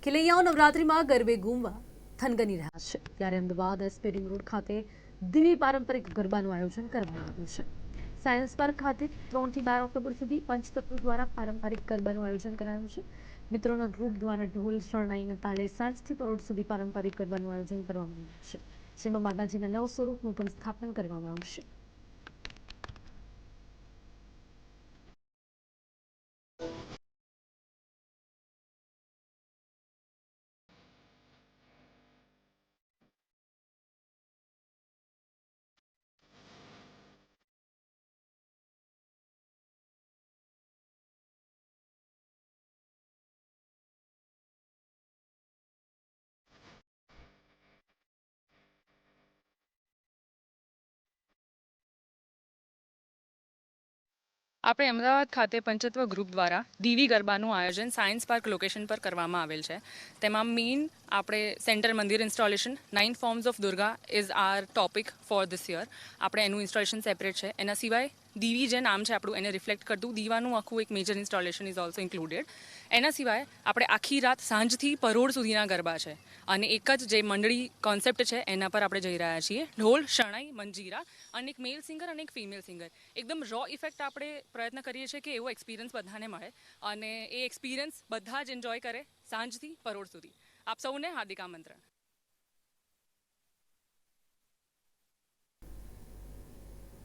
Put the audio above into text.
ખેલૈયાઓ નવરાત્રિમાં ગરબે ઘૂમવા થનગની રહ્યા છે ત્યારે અમદાવાદ એસપી રિંગ રોડ ખાતે દિવ્ય પારંપરિક ગરબાનું આયોજન કરવામાં આવ્યું છે. સાયન્સ પાર્ક ખાતે 3 થી 12 ઓક્ટોબર સુધી પંચતત્વ દ્વારા પારંપરિક ગરબાનું આયોજન કરાયું છે. મિત્રોના ગ્રુપ દ્વારા ઢોલ શરણાઈને તાલે સાંજથી પરોઢ સુધી પારંપરિક ગરબાનું આયોજન કરવામાં આવ્યું છે. જેમાં માતાજીના 9 સ્વરૂપનું પણ સ્થાપન કરવામાં આવશે. આપણે અમદાવાદ ખાતે પંચતત્વ ગ્રુપ દ્વારા દીવી ગરબાનું આયોજન સાયન્સ પાર્ક લોકેશન પર કરવામાં આવેલ છે. તેમાં મેઇન આપણે સેન્ટર મંદિર installation 9 forms of Durga is our topic for this year. આપણે એનું ઇન્સ્ટોલેશન સેપરેટ છે. એના સિવાય દીવી જે નામ છે આપણું એને રિફ્લેક્ટ કરતું દીવાનું આખું એક major installation is also included. એના સિવાય આપણે આખી રાત સાંજથી પરોઢ સુધીના ગરબા છે અને એક જ જે મંડળી કોન્સેપ્ટ છે એના પર આપણે જઈ રહ્યા છીએ. ઢોલ, શરણાઈ, મંજીરા અને એક મેલ સિંગર અને એક ફિમેલ સિંગર. એકદમ રો ઇફેક્ટ આપણે પ્રયત્ન કરીએ છીએ કે એવો એક્સપિરિયન્સ બધાને મળે અને એ એક્સપિરિયન્સ બધા જ એન્જોય કરે સાંજથી પરોઢ સુધી. આપ સૌને હાર્દિક આમંત્રણ.